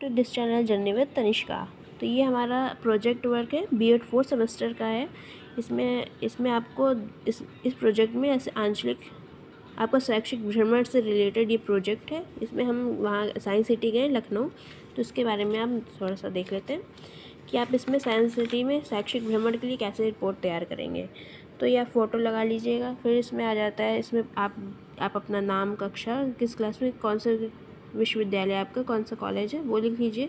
To this channel journey with Tanishka. तो ये हमारा प्रोजेक्ट वर्क है, बीएड 4th सेमेस्टर का है। इसमें आपको इस प्रोजेक्ट में ऐसे आंचलिक आपका शैक्षिक भ्रमण से रिलेटेड ये प्रोजेक्ट है। इसमें हम वहाँ साइंस सिटी गए लखनऊ, तो इसके बारे में हम थोड़ा सा देख लेते हैं कि आप इसमें साइंस सिटी में शैक्षिक भ्रमण के लिए कैसे रिपोर्ट तैयार करेंगे। तो ये आप फ़ोटो लगा लीजिएगा। फिर इसमें आ जाता है, इसमें आप अपना नाम, कक्षा, किस क्लास में, कौन सा विश्वविद्यालय आपका, कौन सा कॉलेज है वो लिख लीजिए।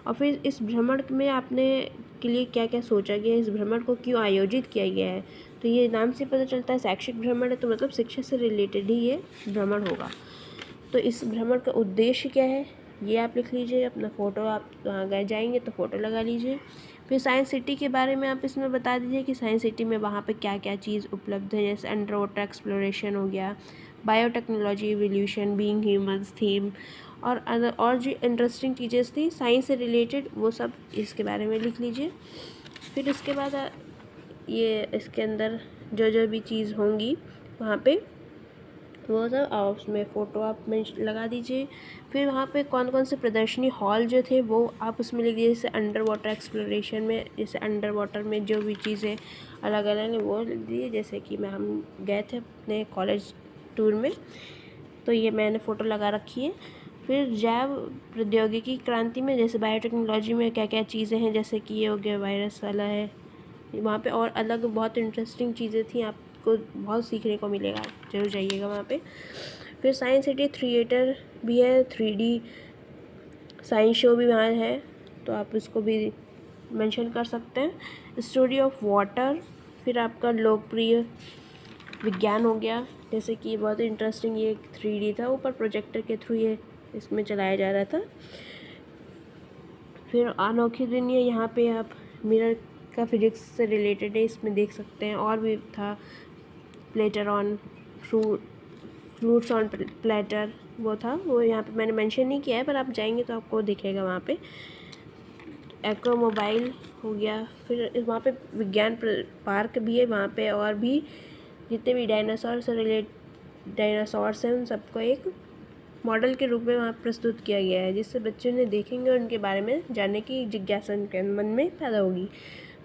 और फिर इस भ्रमण में आपने के लिए क्या क्या सोचा गया, इस भ्रमण को क्यों आयोजित किया गया है। तो ये नाम से पता चलता है शैक्षिक भ्रमण है, तो मतलब शिक्षा से रिलेटेड ही ये भ्रमण होगा। तो इस भ्रमण का उद्देश्य क्या है ये आप लिख लीजिए। अपना फ़ोटो, आप वहाँ गए जाएंगे तो फ़ोटो लगा लीजिए। फिर साइंस सिटी के बारे में आप इसमें बता दीजिए कि साइंस सिटी में वहाँ पे क्या क्या चीज़ उपलब्ध है, जैसे अंडर वाटर एक्सप्लोरेशन हो गया, biotechnology, evolution, being humans theme, और जो इंटरेस्टिंग चीज़ें थी साइंस से रिलेटेड वो सब इसके बारे में लिख लीजिए। फिर इसके बाद ये इसके अंदर जो जो भी चीज़ होंगी वहाँ पे वो सब और उसमें फ़ोटो आप लगा दीजिए। फिर वहाँ पे कौन कौन से प्रदर्शनी हॉल जो थे वो आप उसमें लिख दीजिए। जैसे अंडर वाटर एक्सप्लोरेशन में, जैसे अंडर वाटर में जो भी चीज़ें अलग अलग हैं वो लिख दीजिए। जैसे कि हम गए थे अपने कॉलेज टूर में, तो ये मैंने फ़ोटो लगा रखी है। फिर जैव प्रौद्योगिकी क्रांति में, जैसे बायोटेक्नोलॉजी में क्या क्या चीज़ें हैं, जैसे कि ये हो गया वायरस वाला है वहाँ पे, और अलग बहुत इंटरेस्टिंग चीज़ें थी, आपको बहुत सीखने को मिलेगा, जरूर जाइएगा वहाँ पे। फिर साइंस सिटी थिएटर भी है, 3D साइंस शो भी वहाँ है, तो आप इसको भी मेंशन कर सकते हैं। स्टोरी ऑफ वाटर, फिर आपका लोकप्रिय विज्ञान हो गया, जैसे कि बहुत इंटरेस्टिंग, ये 3D था, ऊपर प्रोजेक्टर के थ्रू ये इसमें चलाया जा रहा था। फिर अनोखी दुनिया, यहाँ पे आप मिरर का फिजिक्स से रिलेटेड है, इसमें देख सकते हैं। और भी था platter on fruits on platter, वो था, वो यहाँ पे मैंने मेंशन नहीं किया है, पर आप जाएंगे तो आपको दिखेगा वहाँ पे। एक्रो मोबाइल हो गया। फिर वहाँ पे विज्ञान पार्क भी है वहाँ पे, और भी जितने भी डायनासोर हैं उन सबको एक मॉडल के रूप में वहाँ प्रस्तुत किया गया है, जिससे बच्चों ने देखेंगे और उनके बारे में जानने की जिज्ञासा उनके मन में पैदा होगी।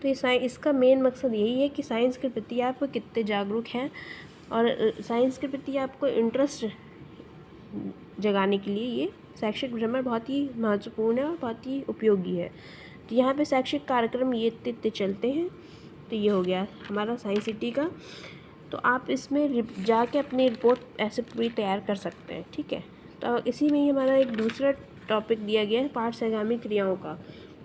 तो इसका मेन मकसद यही है कि साइंस के प्रति आप कितने जागरूक हैं, और साइंस के प्रति आपको इंटरेस्ट जगाने के लिए ये शैक्षिक भ्रमण बहुत ही महत्वपूर्ण है और बहुत ही उपयोगी है। तो यहाँ पे शैक्षिक कार्यक्रम ये इतने चलते हैं। तो ये हो गया हमारा साइंस सिटी का। तो आप इसमें जाके अपनी रिपोर्ट ऐसे पूरी तैयार कर सकते हैं, ठीक है। तो इसी में ही हमारा एक दूसरा टॉपिक दिया गया है, पाठ से आगामी क्रियाओं का,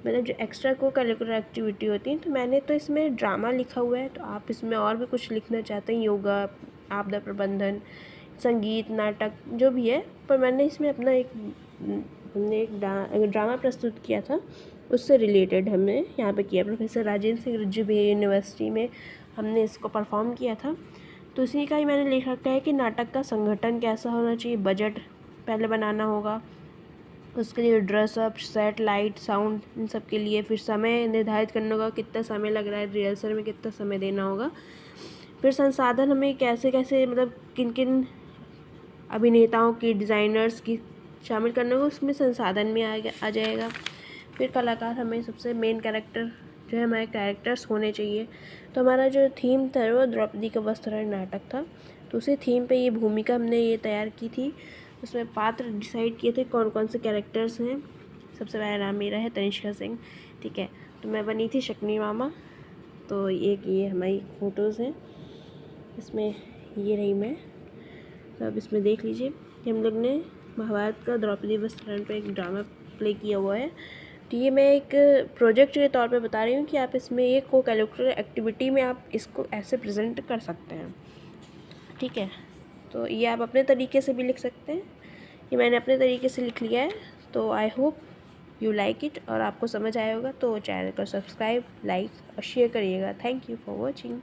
मतलब जो एक्स्ट्रा को करिकुलर एक्टिविटी होती हैं। तो मैंने तो इसमें ड्रामा लिखा हुआ है, तो आप इसमें और भी कुछ लिखना चाहते हैं, योगा, आपदा प्रबंधन, संगीत, नाटक, जो भी है, पर मैंने इसमें अपना हमने एक ड्रामा प्रस्तुत किया था, उससे रिलेटेड हमने यहाँ पे किया। प्रोफेसर राजेंद्र सिंह रिज्जू यूनिवर्सिटी में हमने इसको परफॉर्म किया था। तो उसी का ही मैंने लिख रखा है कि नाटक का संगठन कैसा होना चाहिए, बजट पहले बनाना होगा, उसके लिए ड्रेसअप, सेट, लाइट, साउंड, इन सब के लिए। फिर समय निर्धारित करना होगा, कितना समय लग रहा है, रिहर्सल में कितना समय देना होगा। फिर संसाधन हमें कैसे कैसे, मतलब किन किन अभिनेताओं की, डिज़ाइनर्स की शामिल करना होगा, उसमें संसाधन में आ जाएगा। फिर कलाकार, हमें सबसे मेन कैरेक्टर जो है, हमारे कैरेक्टर्स होने चाहिए। तो हमारा जो थीम था वो द्रौपदी का वस्त्रहरण नाटक था, तो उसी थीम पे ये भूमिका हमने ये तैयार की थी। उसमें पात्र डिसाइड किए थे कौन कौन से कैरेक्टर्स हैं। सबसे पहला नाम मेरा है तनिष्का सिंह, ठीक है। तो मैं बनी थी शक्नी मामा। तो ये हमारी फ़ोटोज़ हैं, इसमें ये रही मैं। तो अब इसमें देख लीजिए कि हम लोग ने महाभारत का द्रौपदी वस्त्रहरण पे एक ड्रामा प्ले किया हुआ है। तो ये मैं एक प्रोजेक्ट के तौर पे बता रही हूँ कि आप इसमें एक को करिकुलर एक्टिविटी में आप इसको ऐसे प्रेजेंट कर सकते हैं, ठीक है। तो ये आप अपने तरीके से भी लिख सकते हैं, ये मैंने अपने तरीके से लिख लिया है। तो I hope you like it, और आपको समझ आया होगा। तो चैनल को सब्सक्राइब, लाइक और शेयर करिएगा। Thank you for watching.